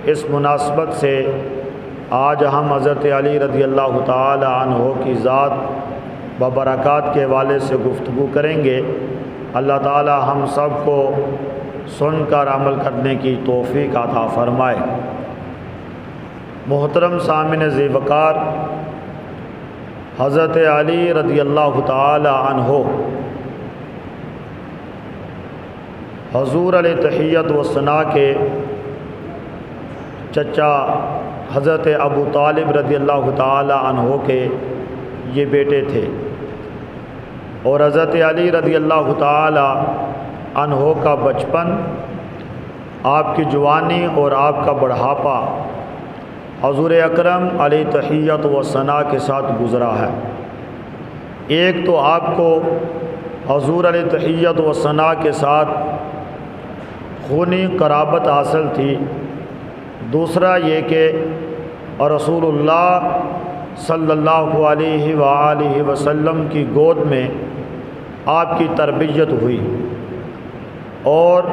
اس مناسبت سے آج ہم حضرت علی رضی اللہ تعالی عنہ کی ذات و برکات کے حوالے سے گفتگو کریں گے۔ اللہ تعالی ہم سب کو سن کر عمل کرنے کی توفیق عطا فرمائے۔ محترم سامعین ذی وقار، حضرت علی رضی اللہ تعالی عنہ حضور علیہ تحیت و ثنا کے چچا حضرت ابو طالب رضی اللہ تعالی عنہ کے یہ بیٹے تھے، اور حضرت علی رضی اللہ تعالی عنہ کا بچپن، آپ کی جوانی اور آپ کا بڑھاپا حضور اکرم علیہ تحیت و ثنا کے ساتھ گزرا ہے۔ ایک تو آپ کو حضور علیہ تحیت و ثنا کے ساتھ خونی قرابت حاصل تھی، دوسرا یہ کہ رسول اللہ صلی اللہ علیہ وآلہ وسلم کی گود میں آپ کی تربیت ہوئی، اور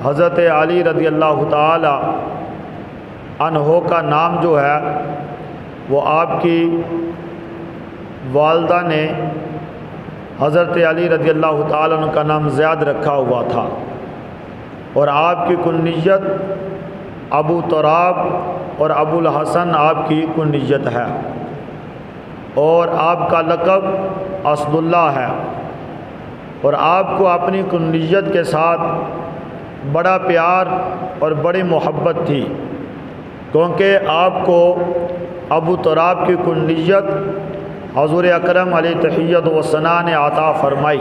حضرت علی رضی اللہ تعالی عنہ کا نام جو ہے وہ آپ کی والدہ نے حضرت علی رضی اللہ تعالی عنہ کا نام زیاد رکھا ہوا تھا، اور آپ کی کنیت ابو تراب اور ابو الحسن آپ کی کنیت ہے، اور آپ کا لقب اسد اللہ ہے، اور آپ کو اپنی کنیت کے ساتھ بڑا پیار اور بڑی محبت تھی، کیونکہ آپ کو ابو تراب کی کنیت حضور اکرم علیہ تحیت و ثنا نے عطا فرمائی۔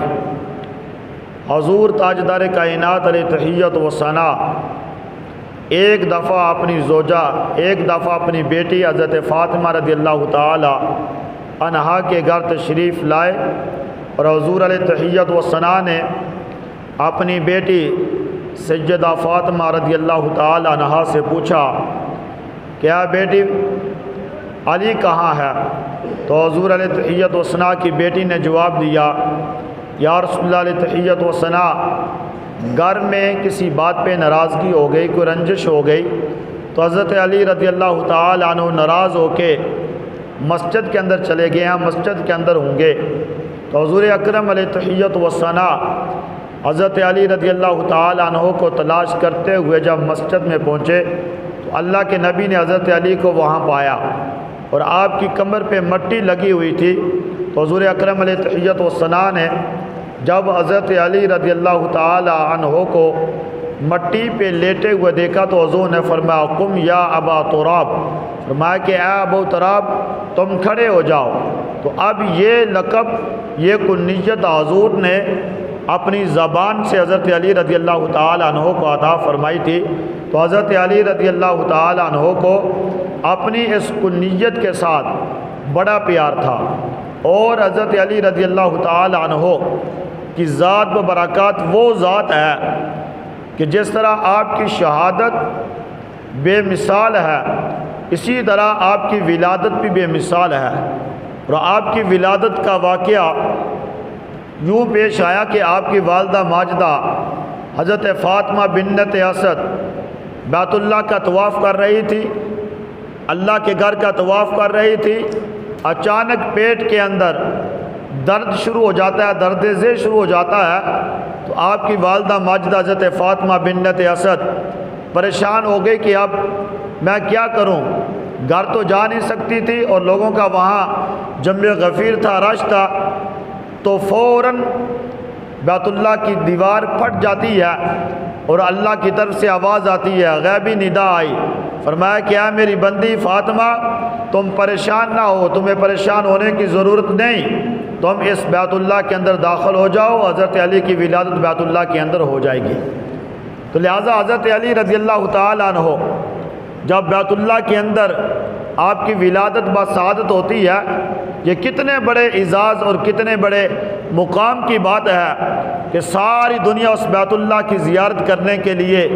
حضور تاجدار کائنات علیہ تحیت و ثنا ایک دفعہ اپنی زوجہ، ایک دفعہ اپنی بیٹی حضرت فاطمہ رضی اللہ تعالی عنہا کے گھر تشریف لائے، اور حضور علیہ تحیت و ثنا نے اپنی بیٹی سیدہ فاطمہ رضی اللہ تعالی عنہا سے پوچھا، کیا بیٹی علی کہاں ہے؟ تو حضور علیہ تحیت و ثنا کی بیٹی نے جواب دیا، یا رسول اللہ علیہ تحیت و ثنا، گھر میں کسی بات پہ ناراضگی ہو گئی، کوئی رنجش ہو گئی، تو حضرت علی رضی اللہ تعالی عنہ ناراض ہو کے مسجد کے اندر چلے گئے ہیں، مسجد کے اندر ہوں گے۔ تو حضور اکرم علیہ تحیت و ثنا حضرت علی رضی اللہ تعالی عنہ کو تلاش کرتے ہوئے جب مسجد میں پہنچے تو اللہ کے نبی نے حضرت علی کو وہاں پایا، اور آپ کی کمر پہ مٹی لگی ہوئی تھی۔ تو حضور اکرم علیہ تحیت و ثنا نے جب حضرت علی رضی اللہ تعالی عنہ کو مٹی پہ لیٹے ہوئے دیکھا تو حضور نے فرمایا، قم یا ابا تراب، فرمایا کہ اے ابو تراب تم کھڑے ہو جاؤ۔ تو اب یہ لقب، یہ کنیت حضور نے اپنی زبان سے حضرت علی رضی اللہ تعالی عنہ کو عطا فرمائی تھی۔ تو حضرت علی رضی اللہ تعالی عنہ کو اپنی اس کنیت کے ساتھ بڑا پیار تھا، اور حضرت علی رضی اللہ تعالی عنہ کی ذات و برکات وہ ذات ہے کہ جس طرح آپ کی شہادت بے مثال ہے، اسی طرح آپ کی ولادت بھی بے مثال ہے، اور آپ کی ولادت کا واقعہ یوں پیش آیا کہ آپ کی والدہ ماجدہ حضرت فاطمہ بنت اسد بیت اللہ کا طواف کر رہی تھی، اللہ کے گھر کا طواف کر رہی تھی، اچانک پیٹ کے اندر درد شروع ہو جاتا ہے، درد ذیل شروع ہو جاتا ہے۔ تو آپ کی والدہ ماجدہ حضرت فاطمہ بنت اسد پریشان ہو گئی کہ اب میں کیا کروں، گھر تو جا نہیں سکتی تھی، اور لوگوں کا وہاں جمع غفیر تھا، رش تھا، تو فوراً بیت اللہ کی دیوار پھٹ جاتی ہے، اور اللہ کی طرف سے آواز آتی ہے، غیبی ندا آئی، فرمایا کہ اے میری بندی فاطمہ تم پریشان نہ ہو، تمہیں پریشان ہونے کی ضرورت نہیں، تم اس بیت اللہ کے اندر داخل ہو جاؤ، حضرت علی کی ولادت بیت اللہ کے اندر ہو جائے گی۔ تو لہٰذا حضرت علی رضی اللہ تعالی عنہ جب بیت اللہ کے اندر آپ کی ولادت بسعادت ہوتی ہے، یہ کتنے بڑے اعزاز اور کتنے بڑے مقام کی بات ہے کہ ساری دنیا اس بیت اللہ کی زیارت کرنے کے لیے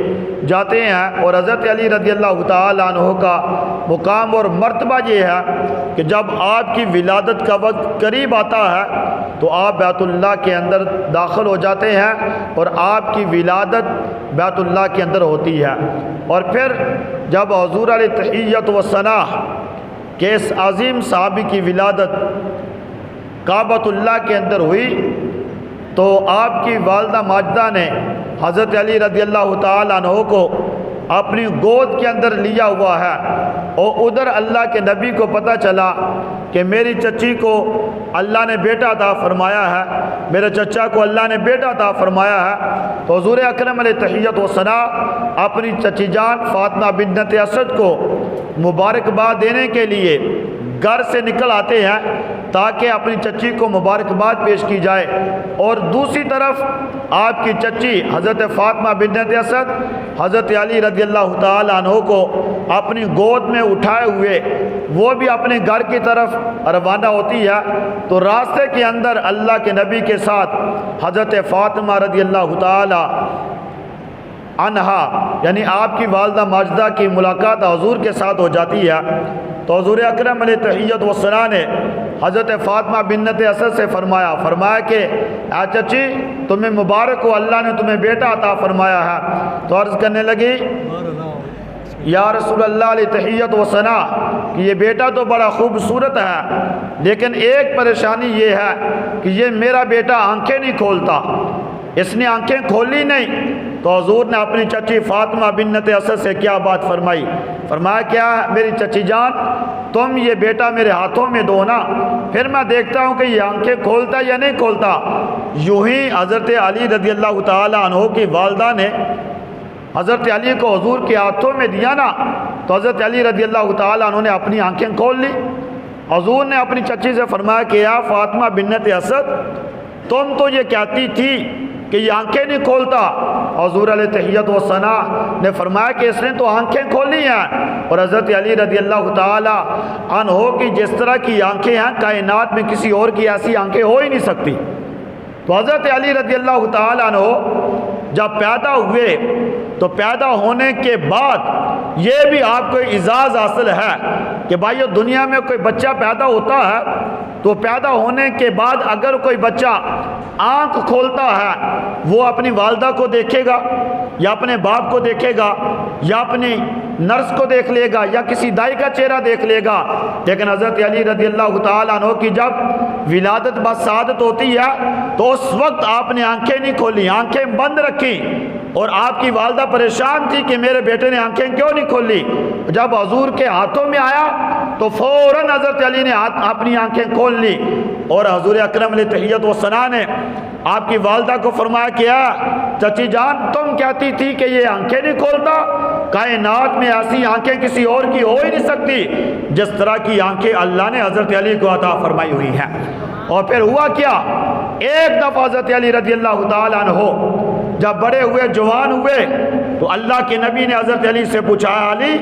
جاتے ہیں، اور حضرت علی رضی اللہ تعالی عنہ کا مقام اور مرتبہ یہ ہے کہ جب آپ کی ولادت کا وقت قریب آتا ہے تو آپ بیت اللہ کے اندر داخل ہو جاتے ہیں، اور آپ کی ولادت بیت اللہ کے اندر ہوتی ہے۔ اور پھر جب حضور علیہ تحیت و ثناء کہ اس عظیم صحابی کی ولادت کعبۃ اللہ کے اندر ہوئی تو آپ کی والدہ ماجدہ نے حضرت علی رضی اللہ تعالیٰ عنہ کو اپنی گود کے اندر لیا ہوا ہے، اور ادھر اللہ کے نبی کو پتہ چلا کہ میری چچی کو اللہ نے بیٹا عطا فرمایا ہے، میرے چچا کو اللہ نے بیٹا عطا فرمایا ہے۔ تو حضور اکرم علیہ تحیت و ثناء اپنی چچی جان فاطمہ بنت اسد کو مبارکباد دینے کے لیے گھر سے نکل آتے ہیں تاکہ اپنی چچی کو مبارکباد پیش کی جائے، اور دوسری طرف آپ کی چچی حضرت فاطمہ بنت اسد حضرت علی رضی اللہ تعالیٰ عنہ کو اپنی گود میں اٹھائے ہوئے وہ بھی اپنے گھر کی طرف روانہ ہوتی ہے۔ تو راستے کے اندر اللہ کے نبی کے ساتھ حضرت فاطمہ رضی اللہ تعالیٰ عنہا یعنی آپ کی والدہ ماجدہ کی ملاقات حضور کے ساتھ ہو جاتی ہے۔ تو حضور اکرم علیہ تحیت و ثناء نے حضرت فاطمہ بنت اسد سے فرمایا کہ اے چچی تمہیں مبارک ہو، اللہ نے تمہیں بیٹا عطا فرمایا ہے۔ تو عرض کرنے لگی یا رسول اللہ علیہ تحیت و ثناء کہ یہ بیٹا تو بڑا خوبصورت ہے، لیکن ایک پریشانی یہ ہے کہ یہ میرا بیٹا آنکھیں نہیں کھولتا، اس نے آنکھیں کھولی نہیں۔ تو حضور نے اپنی چچی فاطمہ بنت اسد سے کیا بات فرمایا کیا میری چچی جان تم یہ بیٹا میرے ہاتھوں میں دو نا، پھر میں دیکھتا ہوں کہ یہ آنکھیں کھولتا یا نہیں کھولتا۔ یوں ہی حضرت علی رضی اللہ تعالیٰ عنہ کی والدہ نے حضرت علی کو حضور کے ہاتھوں میں دیا نا، تو حضرت علی رضی اللہ تعالیٰ عنہ نے اپنی آنکھیں کھول لی۔ حضور نے اپنی چچی سے فرمایا کہ یا فاطمہ بنت اسد تم تو یہ کہتی تھی کہ یہ آنکھیں نہیں کھولتا۔ حضور علیہ تحیت و ثناء نے فرمایا کہ اس نے تو آنکھیں کھولی ہیں، اور حضرت علی رضی اللہ تعالی عنہ کی جس طرح کی آنکھیں ہیں کائنات میں کسی اور کی ایسی آنکھیں ہو ہی نہیں سکتی۔ تو حضرت علی رضی اللہ تعالی عنہ جب پیدا ہوئے تو پیدا ہونے کے بعد یہ بھی آپ کو اعزاز حاصل ہے کہ بھائیو دنیا میں کوئی بچہ پیدا ہوتا ہے تو پیدا ہونے کے بعد اگر کوئی بچہ آنکھ کھولتا ہے وہ اپنی والدہ کو دیکھے گا یا اپنے باپ کو دیکھے گا یا اپنی نرس کو دیکھ لے گا یا کسی دائی کا چہرہ دیکھ لے گا، لیکن حضرت علی رضی اللہ تعالیٰ عنہ کی جب ولادت بسعادت ہوتی ہے تو اس وقت آپ نے آنکھیں نہیں کھولی، آنکھیں بند رکھی، اور آپ کی والدہ پریشان تھی کہ میرے بیٹے نے آنکھیں کیوں نہیں کھولی۔ جب حضور کے ہاتھوں میں آیا تو فوراً حضرت علی نے اپنی آنکھیں کھول لی، اور حضور اکرم علیہ تحیت و ثناء نے آپ کی والدہ کو فرمایا کیا چچی جان تم کہتی تھی کہ یہ آنکھیں نہیں کھولتا، کائنات میں ایسی آنکھیں کسی اور کی ہو ہی نہیں سکتی جس طرح کی آنکھیں اللہ نے حضرت علی کو عطا فرمائی ہوئی ہیں۔ اور پھر ہوا کیا، ایک دفعہ حضرت علی رضی اللہ تعالیٰ عنہ جب بڑے ہوئے جوان ہوئے تو اللہ کے نبی نے حضرت علی سے پوچھا علی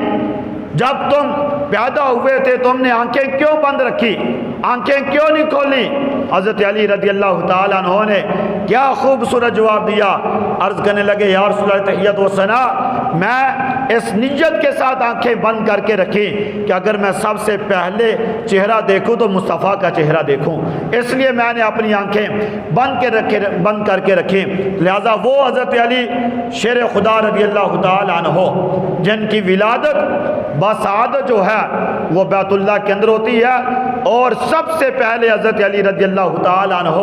جب تم پیدا ہوئے تھے تم نے آنکھیں کیوں بند رکھی، آنکھیں کیوں نہیں کھولی؟ حضرت علی رضی اللہ تعالیٰ عنہ نے کیا خوبصورت جواب دیا، عرض کرنے لگے یا رسول اللہ تحیت و ثناء میں اس نیت کے ساتھ آنکھیں بند کر کے رکھی کہ اگر میں سب سے پہلے چہرہ دیکھوں تو مصطفیٰ کا چہرہ دیکھوں، اس لیے میں نے اپنی آنکھیں بند کر کے رکھی۔ لہذا وہ حضرت علی شیر خدا رضی اللہ تعالیٰ عنہ جن کی ولادت بسعادت جو ہے وہ بیت اللہ کے اندر ہوتی ہے، اور سب سے پہلے حضرت علی رضی اللہ تعالیٰ عنہ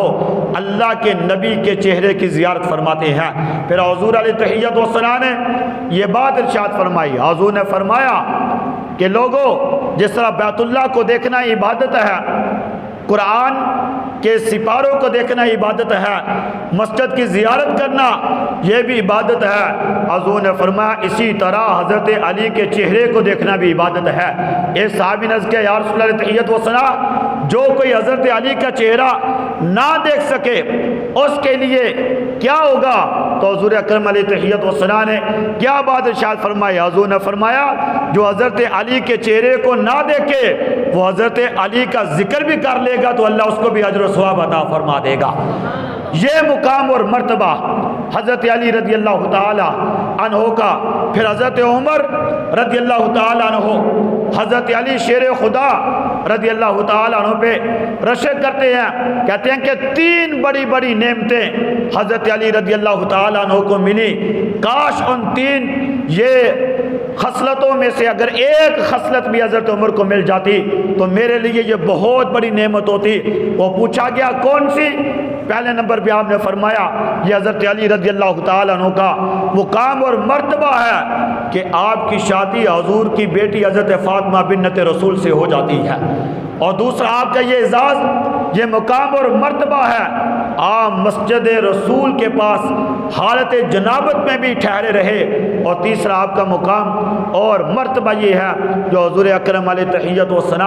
اللہ کے نبی کے چہرے کی زیارت فرماتے ہیں۔ پھر حضور علیہ تحیت و ثناء نے یہ بات ارشاد فرمائی، حضور نے فرمایا کہ لوگوں جس طرح بیت اللہ کو دیکھنا عبادت ہے، قرآن کے سپاروں کو دیکھنا عبادت ہے، مسجد کی زیارت کرنا یہ بھی عبادت ہے، حضور نے فرمایا اسی طرح حضرت علی کے چہرے کو دیکھنا بھی عبادت ہے۔ ایک صحابی نے کہا یا رسول اللہ تحیت و ثناء جو کوئی حضرت علی کا چہرہ نہ دیکھ سکے اس کے لیے کیا ہوگا؟ تو حضور اکرم علیہ تحیت و ثناء نے کیا بات ارشاد فرمائی، حضور نے فرمایا جو حضرت علی کے چہرے کو نہ دیکھے وہ حضرت علی کا ذکر بھی کر لے گا تو اللہ اس کو بھی اجر و ثواب عطا فرما دے گا۔ یہ مقام اور مرتبہ حضرت علی رضی اللہ تعالی عنہ کا، پھر حضرت عمر رضی اللہ تعالیٰ عنہ حضرت علی شیر خدا رضی اللہ تعالیٰ عنہ پہ رشک کرتے ہیں، کہتے ہیں کہ 3 بڑی بڑی نعمتیں حضرت علی رضی اللہ تعالیٰ عنہ کو ملی، کاش ان 3 یہ خصلتوں میں سے اگر ایک خصلت بھی حضرت عمر کو مل جاتی تو میرے لیے یہ بہت بڑی نعمت ہوتی۔ وہ پوچھا گیا کون سی؟ پہلے نمبر پہ آپ نے فرمایا یہ حضرت علی رضی اللہ تعالیٰ عنہ کا مقام اور مرتبہ ہے کہ آپ کی شادی حضور کی بیٹی حضرت فاطمہ بنت رسول سے ہو جاتی ہے، اور دوسرا آپ کا یہ اعزاز، یہ مقام اور مرتبہ ہے آپ مسجد رسول کے پاس حالت جنابت میں بھی ٹھہرے رہے، اور تیسرا آپ کا مقام اور مرتبہ یہ ہے جو حضور اکرم علیہ تحیت و ثنا